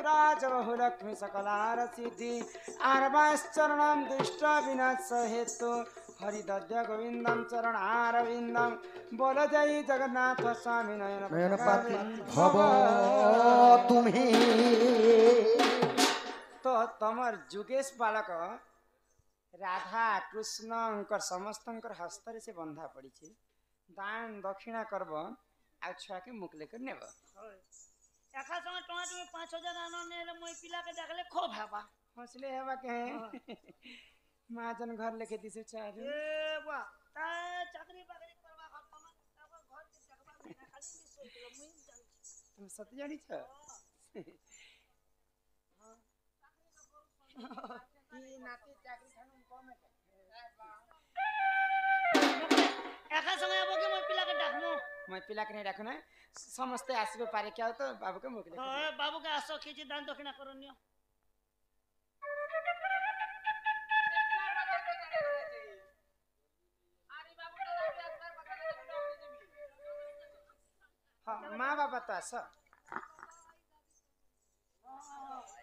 ऋतुराज बहुलक्ष्मी सकलार सिद्धि आरवाश्चरणं दुष्ट विनाश हेतु हरिदद्य गोविंदम चरणारविंदम बोल जय जगन्नाथ स्वामी नयन भव तुम्हें तो तमर जुगेश बालक राधा कृष्ण समस्त हस्त से बंधा पड़ी दान दक्षिणा करब आ छुआ के मुख लेकर नेब एका समय टोना तुम 5000 आनो ने मोय पिला के देखले खूब हेबा हंसले हेबा के महाजन घर लेके दिसे चाहे ए वाह ता चाकरी बाकरी करवा खत्म तब घर के देखबा में खाली सोच लो मुई जान तुम सत्य जानी छ ई नाती चाकरी खानु कम एका समय अब के मोय पिला के डाकमो मैं पिला के नहीं रखो ना समस्ते आसबे पारे क्या तो बाबू के मुख लेके हां बाबू के आसो खींची दान दक्षिणा करनियो हाँ माँ बाबा तो आस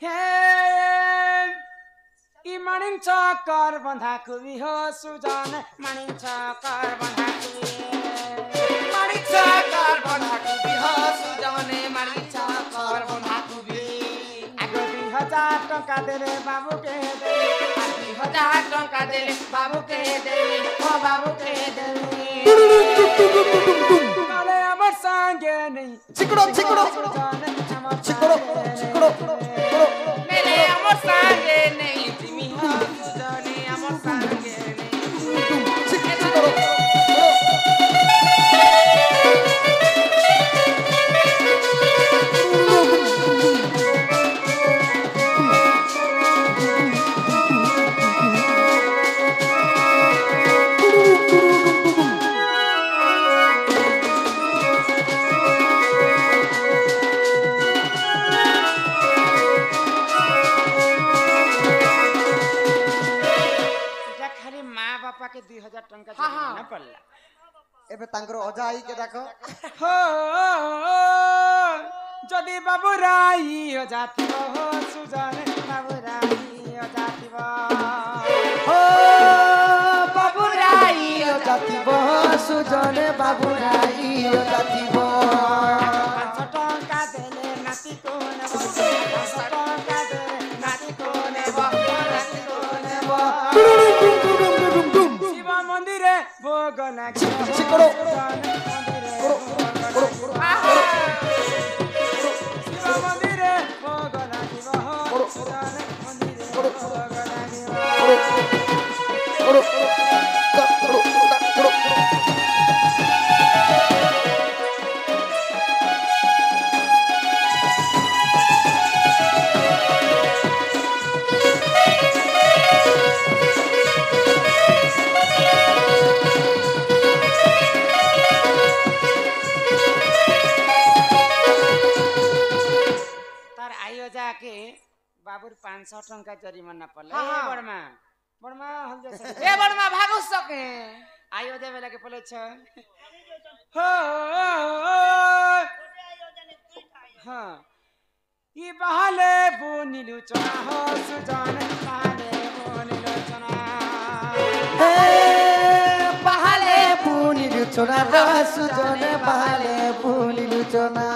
हे ई मणिङ चक्कर बंधा कुबी हो सुजन मणिङ चक्कर बंधा कुबी मणिङ चक्कर बंधा कुबी हो सुजन मणिङ चक्कर बंधा कुबी आगो 2000 टंका देले बाबू के दे 2000 टंका देले बाबू के दे ओ बाबू के दे नाले अमर संगे नहीं चिकड़ो चिकड़ो चिकड़ो चिकड़ो मेरे अमर संगे नहीं तिमी हो सुजने अमर संगे नहीं चिकड़ो के 2000 टंका देना पड़ला एबे तांकर अजा आई के देखो हो जदी बाबू राई हो जाती हो सुजन बाबू राई हो जाती हो बाबू राई हो जाती सुजन बाबू राई हो जाती 500 टंका देले नाती को ने 500 टंका देले नाती को ने नाती को ने मंदिरे भोग लागे चिकड़ो शिव मंदिरे भोग लागिब हो मंदिरे भोग लागिब बाबूर 500 टंका जरिमाना पड़ला ए बड़मा बड़मा हम जैसे ए बड़मा भागो सके आयो दे बेला के पले छ हो हां ई बहाले बोनिलु चना हो सुजान बहाले बोनिलु चना हे बहाले बोनिलु चना हो सुजान बहाले बोनिलु चना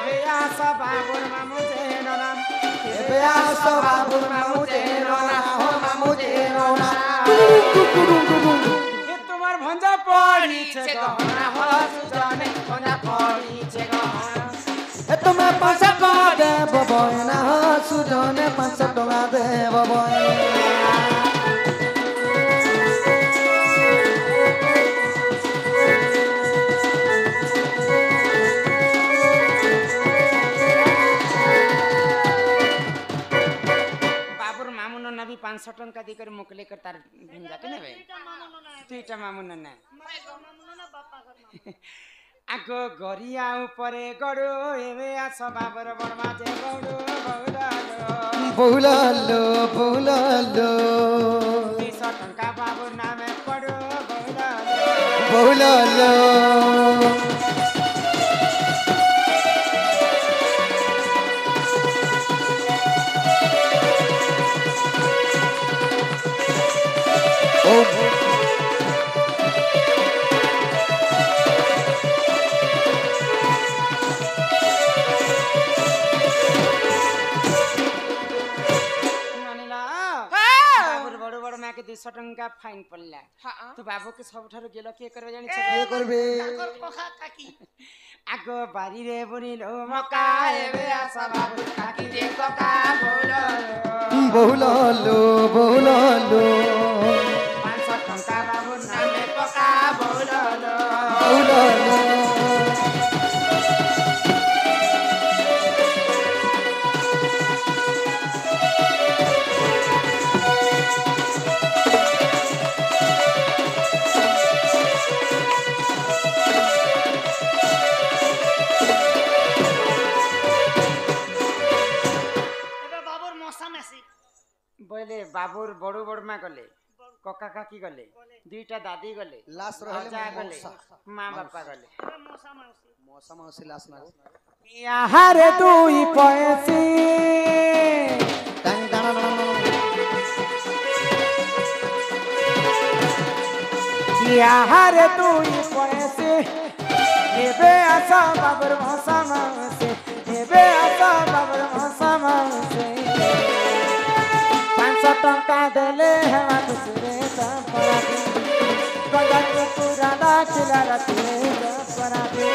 ए आसा बाबूर मामु जे नाम बेआस बाबू मामुजे रोना हो मामुजे रोना ये तुम्हार भंजा पड़ी छे गहना हो सुजाने भंजा पड़ी छे गहना ए तुम्हें 500 टका दे बबोना हो सुजाने 500 टका दे बबोना नबी 500 टंका देकर मोकले कर तार भिंजा के नेबे तीटा मामुन ना आगो गरिया ऊपरे गडो एवे आस बाबर बर्मा जे गडो बहुलालो बहुलालो 200 टंका बाबू नामे पडो बहुलालो 200 टंका फाइन पड़ला हाँ तो बाबू के सबठारु गेल के करबे जानि କିଏ କରିବେ ତାଙ୍କର କକା କାକି आगो बारी रे बुनिलो मका एबे आसा बाबू काकी रे कका बोलो बहुललो बहुललो 500 टंका बाबू नामे पका बोलो बहुललो ଏବେ ବାବୁର ମଶା ମେସି बोले बाबूर बड़ू बड़मा गले कका काकी गले दुईटा दादी गले लास्ट अजा रहले गले माँ बापा गले ଏବେ ମଶା ମାଉସୀ मौसम मौसी लास्ट ना यहाँ रे दुई पैसी टंग टंग यहाँ रे दुई पैसी एबे आसा बाबूर भाषा मासे एबे आसा बाबूर भाषा मासे 500 टंका देले हवा दूसरे परा दे गंगा के पुराना खिला रखे परा दे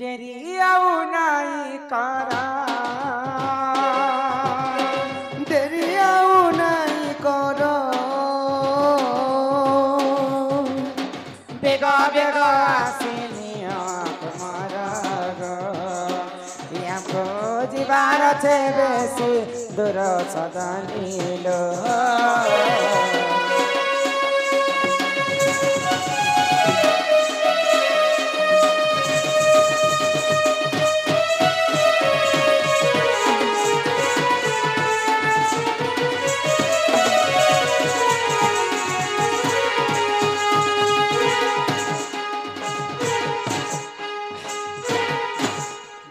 डेरिया उनाई करा देरिया नहीं करो बेगा बेगा आसिनिया तुम्हारा गो याको जीवार छे बेसी दूर सदनीलो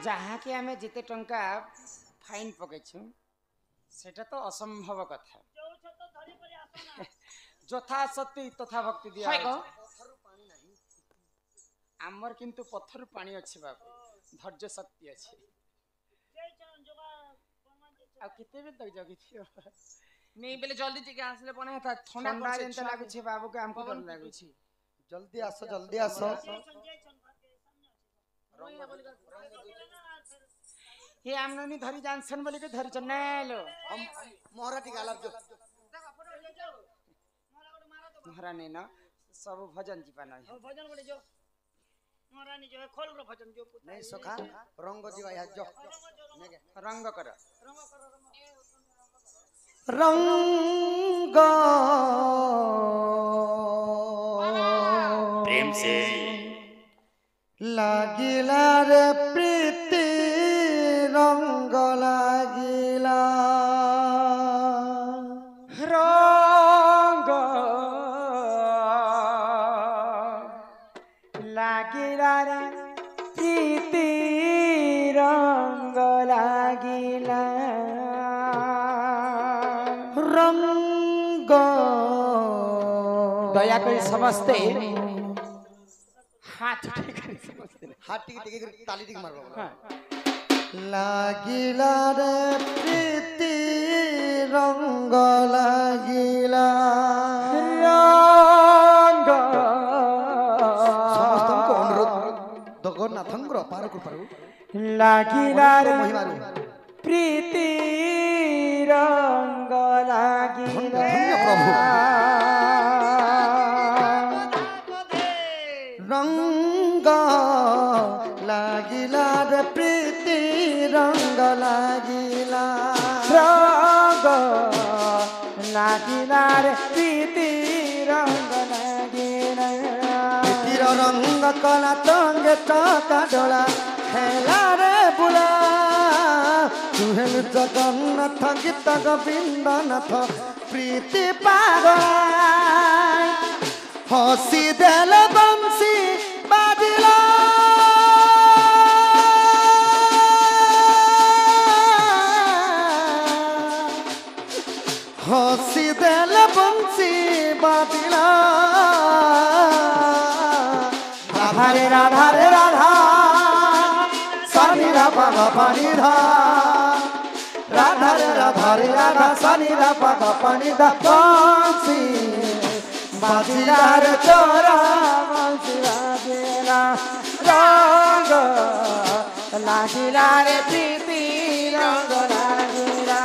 जहाँ कि आमे जिते टंका फाइन पकेछु सेटा तो असंभव कथा ଯୋଉ ଛୋଟ ଧରି କରି ଆସ ନା যথা সত্যি তথা ভক্তি দিয়া হয় গো। आमर किंतु पत्थर पानी अच्छे बाबू धैर्य शक्ति अच्छे ଯେଇ ଯୋଗା ବନମାନ ଯେ आ किते भी तक जगी थियो नहीं बेले जल्दी टिके आसले पने था ठंडा ठंडा पड़ছে जेंता लागु छे बाबू के हमको डर लागु छे जल्दी आसो जल्दी आसो ଯେଇ ଛନ୍ हे आमननी धरी जानसन बोली के धरी चन्नालो हम मोहरा टिका लब जो मोहरा ने न सब भजन जीवा नहीं भजन बड़े जो महारानी जो है खोल रो भजन जो पुता नहीं सखा रंग जीवा यहाँ जो रंग कर रंग प्रेम से लागिला रे प्रीति रंग लागिला रंग लागिला रे प्रीति रंग लागिला रंग दया करी समझते हाथ उठे करी समझते हाथ टिके टिके कर ताली टिके मारबो हाँ। लागिला रे प्रीति रंग लागिला रंग समस्तଙ୍କୁ ଅନୁରୋଧ ଜଗନ୍ନାଥଙ୍କର ଅପାର କୃପାରୁ लागिला रे ମହିମାରୁ प्रीति रंग लागिला धन्य प्रभु। रंग लागिला रे प्रीति रंग लागिला रंग लागिला रे प्रीति रंग लागिला तिर रंग कला तंगे चका डोला हेला रे बुला तुहेल जगन्नाथ गीत गोविंदनाथ प्रीति पागल हसी देल बंसी बाजिला हसी देल बंसी बाजिला राधा रे राधा रे राधा सनी रा पा गा पा नि धा राधा रे राधा सनी रा पा गा पा नि धा बंसी बाजिला रे चोरा बंसी बाजिला रंग लागिला रे प्रीति रंग लागिला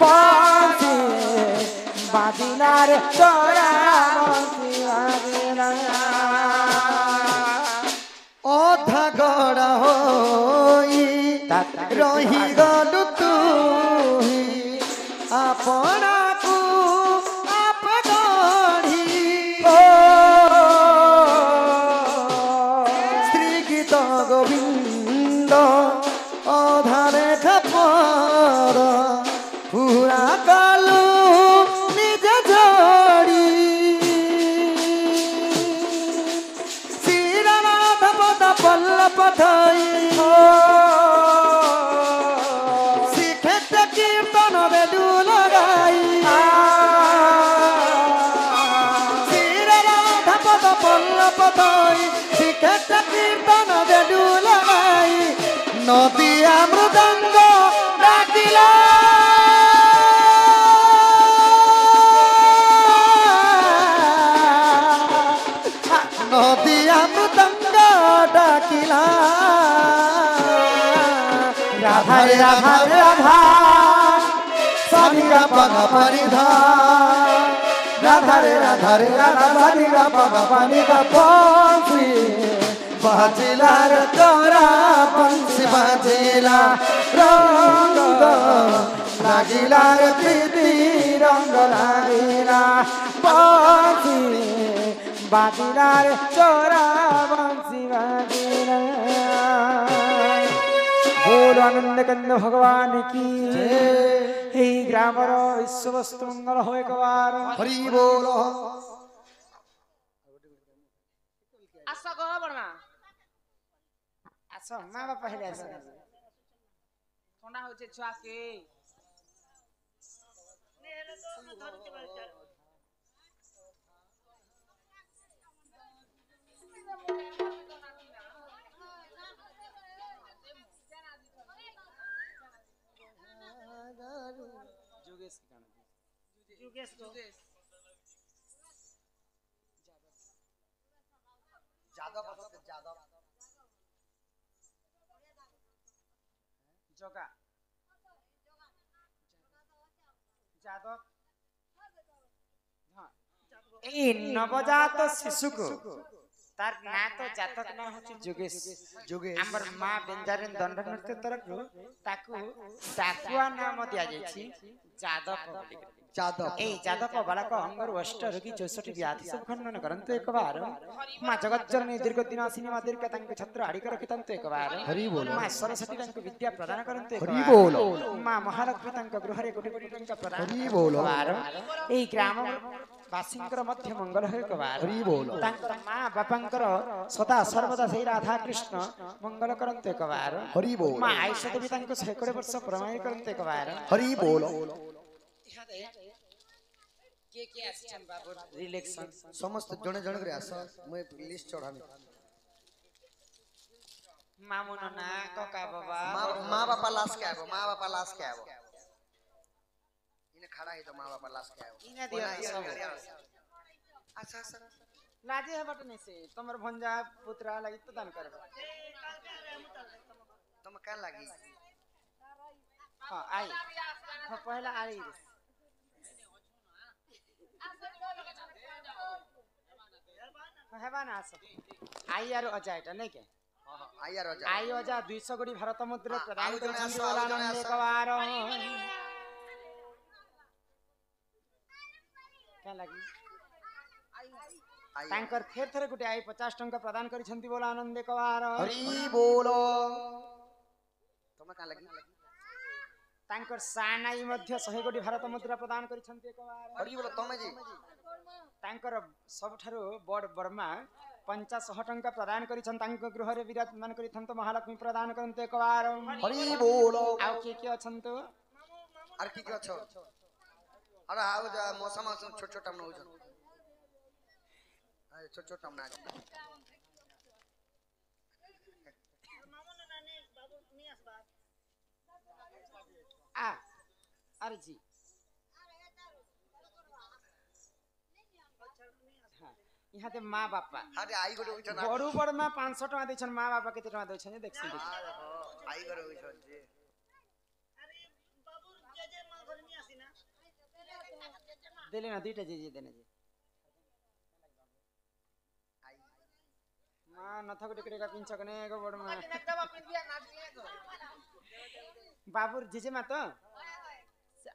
बंसी बाजिला रे चोरा बंसी बाजिला अधा गड़ा होई रही गलु तुही अपना को आप गढ़ी स्त्री गीत गोविंद अधा रेखा पर पूरा कालू निज जोड़ी श्रीनाथ पद पल्लव धई श्रीक्षेत्र कीर्तन बेलू लगाई श्रीनाथ पद पल्लव धई श्रीक्षेत्र कीर्तन बेलू लगाई नदिया मृदंग डाकिला नदिया मृदंग डाकिला राधा रे राधा रे राधा सनी रा पा गा पा नि धा राधा रे राधा सनी रा पा गा पा नि धा बंसी बाजिला रे तोरा बंसी बाजिला रंग लागिला रे प्रीति रंग लागिला बंसी बाजिला रे चोरा बंसी बाजिला बोल आनंद कंद भगवान की हे ग्रामर विश्व वस्तु मंगल हो एक बार हरि बोल আস গো বড়মা আস মা বাপা হেলে আস ঠান্ডা হচ্ছে ছুয়াকে নেলে তো না ধরতে পারছে যোগেশ কি গান जुगेश को জগা যাদব হ্যাঁ এই নবজাত শিশুকু তার না তো জাতক না হচ্ছে যোগেশ যোগেশ আমার মা বেঞ্জারিন দণ্ড নৃত্য তরফରୁ তাকু ডাকুয়া নাম দিয়া যাইছি যাদব ବୋଲି যাদব এই যাদব বালক অঙ্গর অষ্ট রোগী 64 ব্যাধি সব খণ্ডন করন্তু একবার মা জগজ্জননী দীর্ঘ দিন আসিনি মা দীর্ঘ তাঙ্ক ছত্র আড়ি রখিতন্তু একবার হরি বল মা সরস্বতী তাঙ্ক বিদ্যা প্রদান করন্তু একবার হরি বল মা মহালক্ষ্মী তাঙ্ক গৃহরে কোটি কোটি টঙ্কা প্রদান হরি বল এই গ্রাম বাসীঙ্কর মধ্য মঙ্গল হয় একবার হরি বল তাঙ্কর মা বাপাঙ্কর সদা সর্বদা সেই রাধা কৃষ্ণ মঙ্গল করন্তু একবার হরি বল মা আয়ুষ দেবী তাঙ্ক 100 বর্ষ প্রমাণ করন্তু একবার হরি বল के के আসছেন বাবুর রিলেকশন समस्त जणे जणे करे आस मैं लिस्ट चढ़ामी मामुन ना कका बाबा माँ बापा लाश के आबो माँ बापा लाश के आबो इने खड़ा है तो माँ बापा लाश के आबो इने दियो सब अच्छा अच्छा लाजे है बटने से तमर भंजा पुत्रा लगी तो दान करबा तुम का लागी हां आई हां पहला आई हेबा ना आस आई आरो अजायटा नै के आई यार जा आई अजा 200 कोटी भारत मुद्रा प्रदान करछन बोलानंद एकबार क्या लगी तांकर फेर थरे गुटे आई 50 टंका प्रदान करिसंती बोला आनंद एकबार हरि बोलो तुम का लगी तांकर सानाई मध्य 100 कोटी भारत मुद्रा प्रदान करिसंती एकबार हरि बोल तमे जी तांकर सबठारु बड़ बर्मा 500 टंका प्रदान करिसन तांक गृह रे विराजमान करिथंत महालक्ष्मी प्रदान करंते एकबार हरि बोल आउ के अछंत आर की अछ अरे आउ जा मौसम छोट छोट हम होछ अरे छोट छोट हम ना मामू ने नानी बाबू नहीं आसबा आ अरे जी यहाँ ते माँ बापा अरे आई गोटे होछ ना बड़ू बड़ माँ 500 टका दैछन माँ बापा केते टका दैछन देखछि आई गोटे होछ जे अरे बाबू जे मां घर नहीं आसी ना देले ना दुईटा जे देने जे माँ नथक टिकड़े का पिंच कने गो बड़ माँ बाबूर जेजेमा तो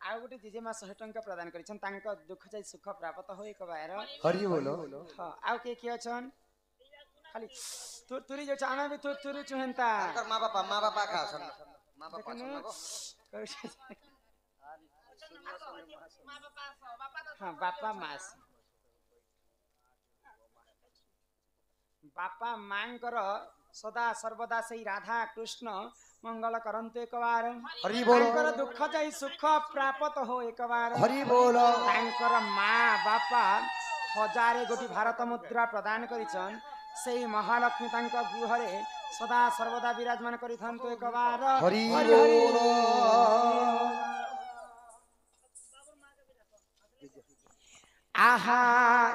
आउ गोटे जेजेमा 100 टंका प्रदान करिछन तांका दुख जाय सुख प्राप्त होय एकबार हरि बोल हां आउ के अछन खाली तुरी जो चाना भी तुरी चुहंता कर मां बापा का सन मां बापा हाँ बापा मास बापा मांकर सदा सर्वदा से राधा कृष्ण मंगल करंते एकबार हरि बोल तांकर दुख जाई सुख प्राप्त हो एकबार हरि बोल तांकर माँ बापा 1000 कोटी भारत मुद्रा प्रदान करिछन सेई महालक्ष्मी तांका गृह रे सदा सर्वदा विराजमान करिथंतो एकबार हरि बोल आहा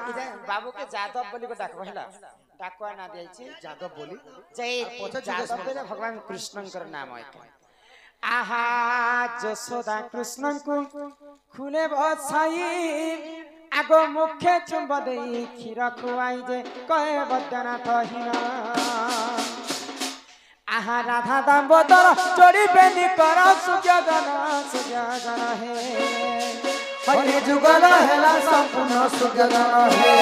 इजा बाबू के जादव बोली को डाक पहिला डाकवा ना दिया छी जादव बोली जय जादव बेले भगवान कृष्णकर नाम है आहा जसोदा कृष्ण को खुले बसाई आगो मुखे चुंब देई खीर खुआई जे कहे बद्यनाथ हिना आहा राधा दामोदर चोरी बेनी कर सुजगन हे हरि जुगल हेला संपूर्ण सुजगन हे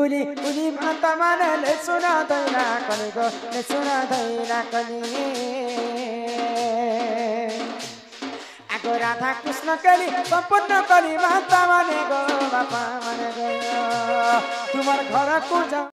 उली माता माने ले सुना दैना कनी गो ले सुना दैना कनी आगो राधा कृष्ण कली संपूर्ण कली माता माने गो बापा माने गो तुम्हार घर को जा